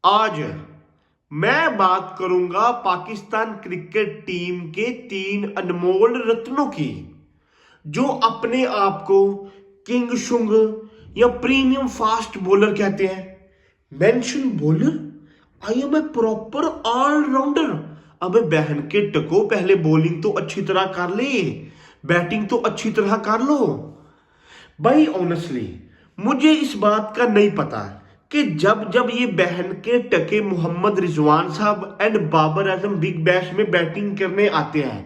आज मैं बात करूंगा पाकिस्तान क्रिकेट टीम के 3 अनमोल रत्नों की, जो अपने आप को किंग शुंग या प्रीमियम फास्ट बॉलर कहते हैं। Mention bowler, I am a proper allrounder. अबे बहन के टको, पहले बॉलिंग तो अच्छी तरह कर ले, बैटिंग तो अच्छी तरह कर लो। भाई ऑनेस्टली मुझे इस बात का नहीं पता कि जब जब ये बहन के टके मोहम्मद रिजवान साहब and Babar Azam Big Bash में बैटिंग करने आते हैं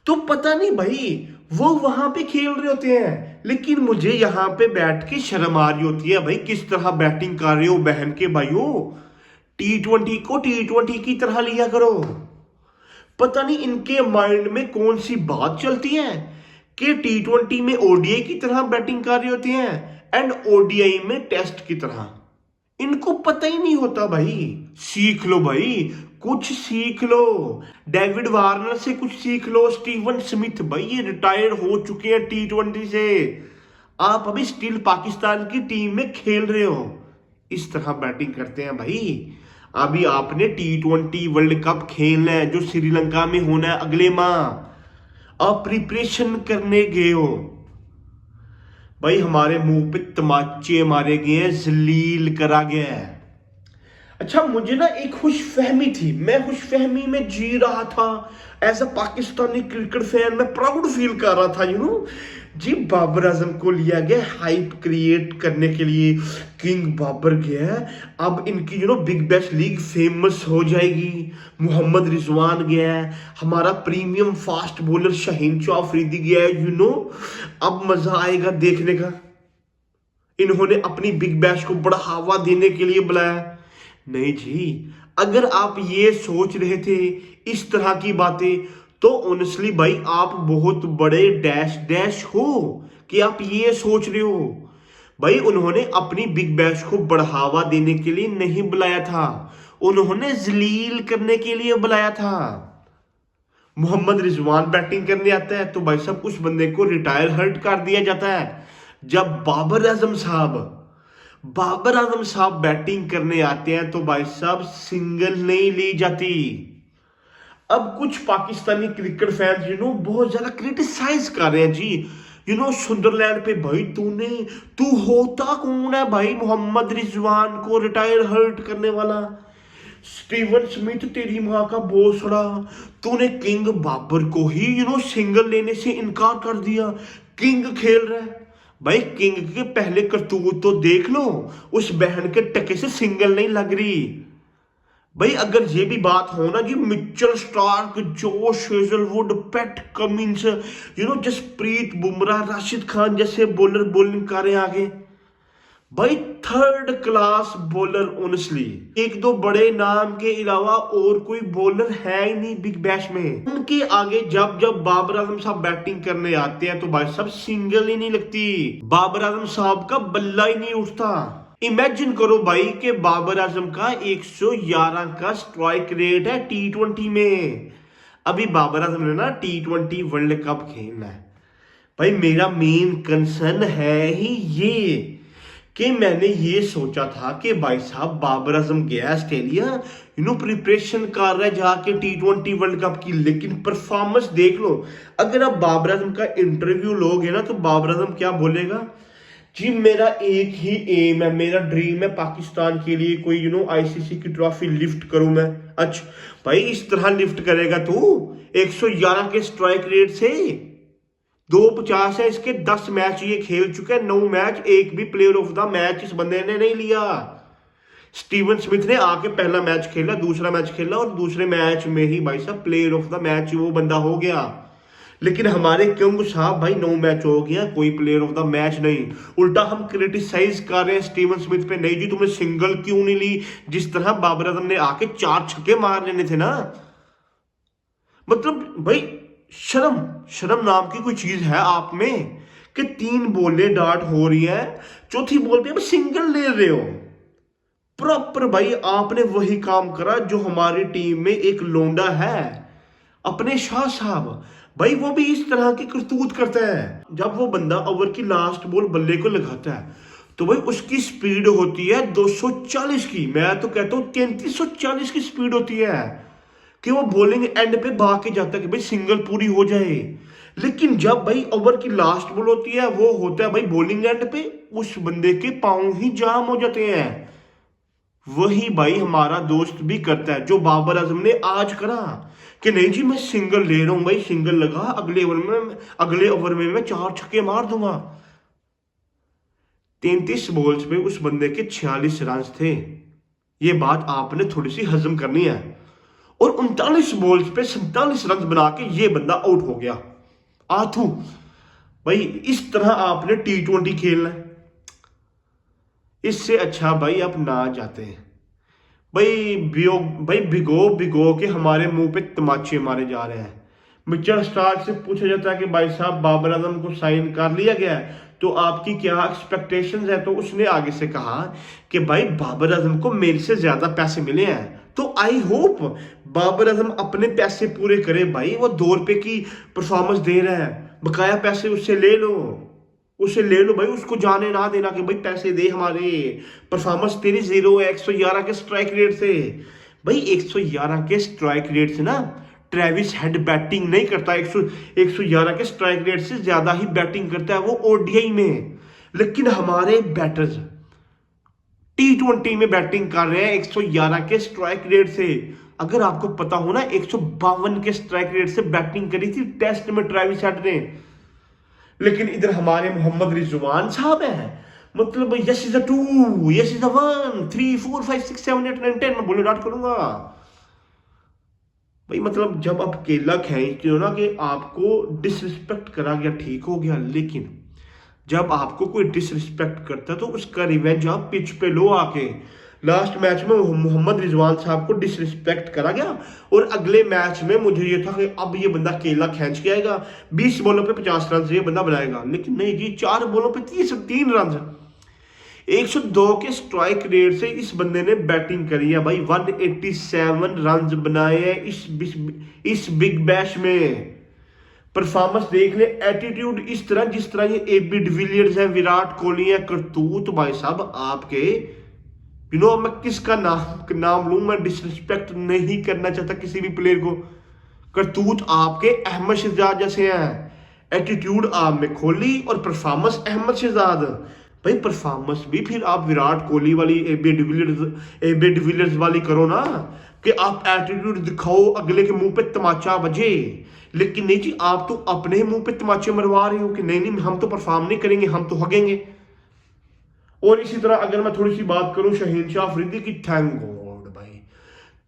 तो पता नहीं भाई वो वहां पे खेल रहे होते हैं, लेकिन मुझे यहां पे बैठ के शर्म आ रही होती है। भाई किस तरह बैटिंग कर रहे हो बहन के भाइयों, T20 को T20 की तरह लिया करो। पता नहीं इनके माइंड में कौन सी बात चलती है कि T20 में ओडीआई की तरह बैटिंग कर रहे होते हैं एंड ओडीआई में टेस्ट की तरह। इनको पता ही नहीं होता भाई। सीख लो भाई, कुछ सीख लो, डेविड वार्नर से कुछ सीख लो, स्टीवन स्मिथ भाई ये रिटायर हो चुके हैं T20 से, आप अभी स्टिल पाकिस्तान की टीम में खेल रहे हो। इस तरह बैटिंग करते हैं भाई। अभी आपने T20 वर्ल्ड कप खेलना है जो श्रीलंका में होना है अगले माह, आप प्रिपरेशन करने गए हो भाई, हमारे मुंह पे तमाचे मारे गए हैं, जलील करा गया है। अच्छा मुझे ना एक खुशफहमी थी, मैं खुशफहमी में जी रहा था as a Pakistani cricket fan. मैं प्राउड फील कर रहा था जी, बाबर आजम को लिया गया हाइप क्रिएट करने के लिए, किंग बाबर गया है, अब इनकी बिग बैश लीग फेमस हो जाएगी। मोहम्मद रिजवान गया है, हमारा premium fast bowler Shaheen Shah Afridi गया है, अब मजा आएगा देखने का। इन्होंने अपनी बिग बैश को बढ़ावा देने के लिए बुलाया। नहीं जी, अगर आप ये सोच रहे थे इस तरह की बातें तो ऑनेस्टली भाई आप बहुत बड़े डैश डैश हो कि आप ये सोच रहे हो। भाई उन्होंने अपनी बिग बैश को बढ़ावा देने के लिए नहीं बुलाया था, उन्होंने जलील करने के लिए बुलाया था। मोहम्मद रिजवान बैटिंग करने आता है तो भाई साहब उस बंदे को रिटायर हर्ट कर दिया जाता है। जब बाबर आजम साहब बैटिंग करने आते हैं तो भाई साहब सिंगल नहीं ली जाती। अब कुछ पाकिस्तानी क्रिकेट फैंस बहुत ज्यादा क्रिटिसाइज कर रहे हैं जी, सुंदरलैंड पे। भाई तू होता कौन है भाई मोहम्मद रिजवान को रिटायर हर्ट करने वाला? स्टीवन स्मिथ तेरी मां का भोसड़ा, तूने किंग बाबर को ही सिंगल लेने से इनकार कर दिया। किंग खेल रहा है भाई, किंग के पहले करतूत तो देख लो, उस बहन के टके से सिंगल नहीं लग रही। भाई अगर ये भी बात हो ना जी, Mitchell Starc, Josh Hazlewood, Pat Cummins, Jasprit Bumrah, Rashid Khan जैसे बॉलर बॉलिंग कर रहे हैं आगे, भाई थर्ड क्लास बॉलर। ऑनेस्टली एक दो बड़े नाम के अलावा और कोई बॉलर है ही नहीं बिग बैश में। उनके आगे जब जब बाबर आजम साहब बैटिंग करने आते हैं तो भाई साहब सिंगल ही नहीं लगती, बाबर आजम साहब का बल्ला ही नहीं उठता। इमेजिन करो भाई कि बाबर आजम का 111 का स्ट्राइक रेट है T20 में। अभी बाबर आजम ने ना T20 वर्ल्ड कप खेलना है। भाई मेरा मेन कंसर्न है ही ये कि मैंने ये सोचा था कि भाई साहब बाबर आजम गया ऑस्ट्रेलिया, प्रिपरेशन कर रहा है जाके T20 वर्ल्ड कप की, लेकिन परफॉर्मेंस देख लो। अगर आप बाबर आजम का इंटरव्यू लोगे ना तो बाबर आजम क्या बोलेगा जी, मेरा एक ही एम है, मेरा ड्रीम है पाकिस्तान के लिए कोई आईसीसी की ट्रॉफी लिफ्ट करूं मैं। अच्छा भाई इस तरह लिफ्ट करेगा तू 111 के स्ट्राइक रेट से? 250 है इसके, 10 मैच ये खेल चुके हैं, 9 मैच, एक भी प्लेयर ऑफ द मैच इस बंदे ने नहीं लिया। स्टीवन स्मिथ ने आके पहला मैच खेला, दूसरा मैच खेला और दूसरे मैच में ही भाई साहब प्लेयर ऑफ द मैच वो बंदा हो गया। लेकिन हमारे किंग साहब भाई 9 मैच हो गया, कोई प्लेयर ऑफ द मैच नहीं। उल्टा हम क्रिटिसाइज कर रहे हैं स्टीवन स्मिथ पे, नहीं जी तुमने सिंगल क्यों नहीं ली, जिस तरह बाबर आजम ने आके 4 छक्के मार लेने थे ना। मतलब भाई शर्म नाम की कोई चीज है आप में कि 3 बॉलें डार्ट हो रही है, चौथी बॉल पे सिंगल ले रहे हो। प्रॉपर भाई आपने वही काम करा जो हमारी टीम में एक लोंडा है अपने शाह साहब, भाई वो भी इस तरह की करतूत करता है। जब वो बंदा ओवर की लास्ट बॉल बल्ले को लगाता है तो भाई उसकी स्पीड होती है 240 की, मैं तो कहता हूँ 3340 की स्पीड होती है कि वो बॉलिंग एंड पे भाग के जाता है कि भाई सिंगल पूरी हो जाए। लेकिन जब भाई ओवर की लास्ट बॉल होती है वो होता है भाई बॉलिंग एंड पे, उस बंदे के पांव ही जाम हो जाते हैं। वही भाई हमारा दोस्त भी करता है जो बाबर आजम ने आज करा कि नहीं जी मैं सिंगल ले रहा हूं भाई, सिंगल लगा, अगले ओवर में मैं 4 छक्के मार दूंगा। 33 बॉल्स पे उस बंदे के 46 रन थे, ये बात आपने थोड़ी सी हजम करनी है। और 39 बॉल्स पे 47 रन बना के ये बंदा आउट हो गया। आथू भाई इस तरह आपने T20 खेलना है, इससे अच्छा भाई आप ना जाते हैं। भाई भिगो भिगो के हमारे मुंह पे तमाचे मारे जा रहे हैं। मिचेल स्टार्क से पूछा जाता है कि भाई साहब बाबर आजम को साइन कर लिया गया है तो आपकी क्या एक्सपेक्टेशंस है, तो उसने आगे से कहा कि भाई बाबर आजम को मेरे से ज्यादा पैसे मिले हैं, तो आई होप बाबर आजम अपने पैसे पूरे करे भाई। वो 2 रुपए की परफॉर्मेंस दे रहा है, बकाया पैसे उससे ले लो, उसे ले लो भाई, उसको जाने ना देना कि भाई पैसे दे, हमारे परफॉर्मेंस तेरी 0 है 111 के स्ट्राइक रेट से। भाई 111 के स्ट्राइक रेट से ना ट्रेविस हेड बैटिंग नहीं करता, 111 के स्ट्राइक रेट से ज्यादा ही बैटिंग करता है वो ओडीआई में। लेकिन हमारे बैटर्स T20 में बैटिंग कर रहे हैं 111 के स्ट्राइक रेट से। अगर आपको पता हो ना 152 के स्ट्राइक रेट से बैटिंग करी थी टेस्ट में ट्रेविस हेड ने। लेकिन इधर हमारे मोहम्मद रिजवान साहब है, मतलब yes is a 2, yes is a 1, 3 4 5 6 7 8 9 10 मैं बोले डाट करूंगा भाई। मतलब जब आप केला खींचते हो ना कि आपको डिसरिस्पेक्ट करा गया ठीक हो गया, लेकिन जब आपको कोई डिसरिस्पेक्ट करता है तो उसका रिवेंज आप पिच पे लो आके। लास्ट मैच में मोहम्मद रिजवान साहब को डिसरिस्पेक्ट करा गया और अगले मैच में मुझे ये था कि अब ये बंदा केला खींच के आएगा, 20 बॉलों पे 50 रन ये बंदा बनाएगा। लेकिन नहीं जी, 4 बॉलों पे 3 रन, 102 के स्ट्राइक रेट से इस बंदे ने बैटिंग करी है भाई। 187 रन बनाए हैं इस बिग बैश में। परफॉर्मेंस देख ले, एटीट्यूड इस तरह जिस तरह ये AB डिविलियर्स हैं, विराट कोहली है, करतूत भाई साहब आपके। मैं किसका नाम लूं, मैं डिसरिस्पेक्ट नहीं करना चाहता किसी भी प्लेयर को। करतूत आपके अहमद शहजाद जैसे हैं, एटीट्यूड आप में कोहली और परफॉर्मेंस अहमद शहजाद। भाई परफॉर्मेंस भी फिर आप विराट कोहली वाली AB डिविलियर्स वाली करो ना, कि आप एटीट्यूड दिखाओ, अगले के मुंह पे तमाचा बजे। लेकिन नहीं जी, आप तो अपने ही मुंह पे तमाचे मरवा रहे हो कि नहीं नहीं हम तो परफॉर्म नहीं करेंगे, हम तो हगेंगे। और इसी तरह अगर मैं थोड़ी सी बात करूं शहीनशाह अफरीदी की, थैंक गॉड भाई,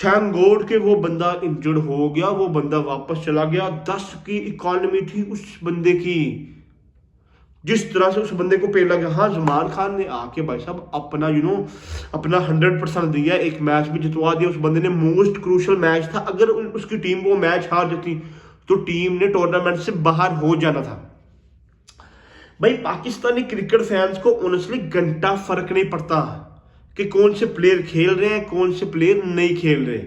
थैंक गॉड के वो बंदा इंजर्ड हो गया, वो बंदा वापस चला गया। 10 की इकॉनमी थी उस बंदे की, जिस तरह से उस बंदे को पेला गया। हाँ, जमान खान ने आके भाई साहब अपना अपना 100% दिया, एक मैच भी जितवा दिया उस बंदे ने। मोस्ट क्रूशल मैच था, अगर उसकी टीम वो मैच हार जाती तो टीम ने टूर्नामेंट से बाहर हो जाना था। भाई पाकिस्तानी क्रिकेट फैंस को ऑनेस्टली घंटा फर्क नहीं पड़ता कि कौन से प्लेयर खेल रहे हैं कौन से प्लेयर नहीं खेल रहे।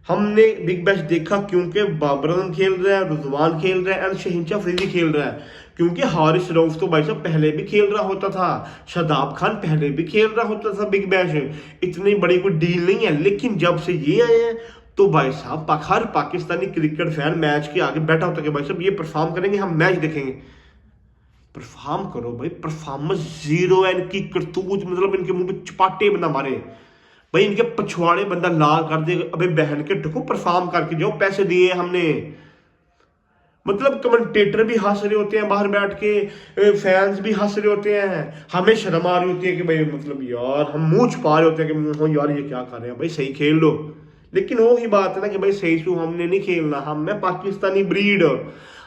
हमने बिग बैश देखा क्योंकि बाबर आजम खेल रहा है, रिजवान खेल रहा है एंड शहीनशाह अफरीदी खेल रहा है, क्योंकि हारिस रऊफ तो भाई साहब पहले भी खेल रहा होता था, शादाब खान पहले भी खेल रहा होता था बिग बैश, इतनी बड़ी कोई डील नहीं है। लेकिन जब से ये आए हैं तो भाई साहब हर पाकिस्तानी क्रिकेट फैन मैच के आगे बैठा होता है कि भाई साहब ये परफॉर्म करेंगे, हम मैच देखेंगे। परफॉर्म करो भाई, परफॉर्मेंस 0 है इनकी। करतूत मतलब इनके मुंह पे चपाटे बंदा मारे भाई, इनके पछवाड़े बंदा लाल कर दे। अबे बहन के टको, परफॉर्म करके जाओ, पैसे दिए हमने। मतलब कमेंटेटर भी हंस रहे होते हैं बाहर बैठ के, फैंस भी हंस रहे होते हैं, हमें शर्म आ रही होती है कि भाई मतलब यार हम मुंह छुपा रहे होते हैं कि हो यार ये क्या कर रहे हैं, भाई सही खेल लो। लेकिन वो ही बात है ना कि भाई सही सू हमने नहीं खेलना, हमें पाकिस्तानी ब्रीड,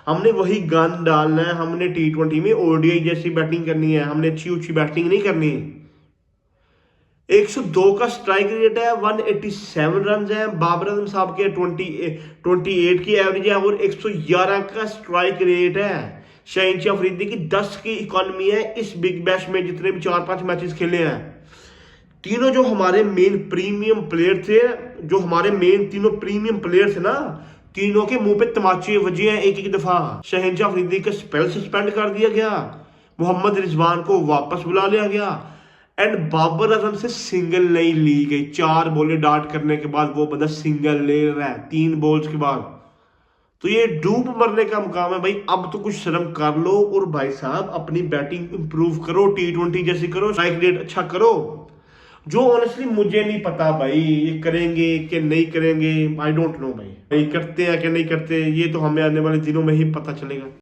हमने वही गन डालना है, हमने T20 में ODI जैसी बैटिंग करनी है, हमने अच्छी ऊंची बैटिंग नहीं करनी। 102 का स्ट्राइक रेट है, 187 रन है, बाबर आजम साहब के 28 की एवरेज है और 111 का स्ट्राइक रेट है। शहीनशाह अफरीदी की 10 की इकॉनमी है इस बिग बैश में, जितने भी 4-5 मैचेस खेले हैं। तीनों जो हमारे मेन प्रीमियम प्लेयर थे, जो हमारे मेन तीनों प्रीमियम प्लेयर थे ना, तीनों के मुंह पे तमाचे बजे हैं एक दफा। शहीनशाह अफरीदी का स्पेल सस्पेंड कर दिया गया, मोहम्मद रिजवान को वापस बुला लिया गया, एंड बाबर आजम से सिंगल नहीं ली गई। 4 बॉलें डार्ट करने के बाद वो बंदा सिंगल ले रहा है 3 बॉल्स के बाद। तो ये डूब मरने का मुकाम है भाई। अब तो कुछ शर्म कर लो और भाई साहब अपनी बैटिंग इंप्रूव करो, T20 जैसी करो, स्ट्राइक रेट अच्छा करो। जो ऑनेस्टली मुझे नहीं पता भाई ये करेंगे कि नहीं करेंगे, आई डोंट नो भाई करते हैं कि नहीं करते, ये तो हमें आने वाले दिनों में ही पता चलेगा।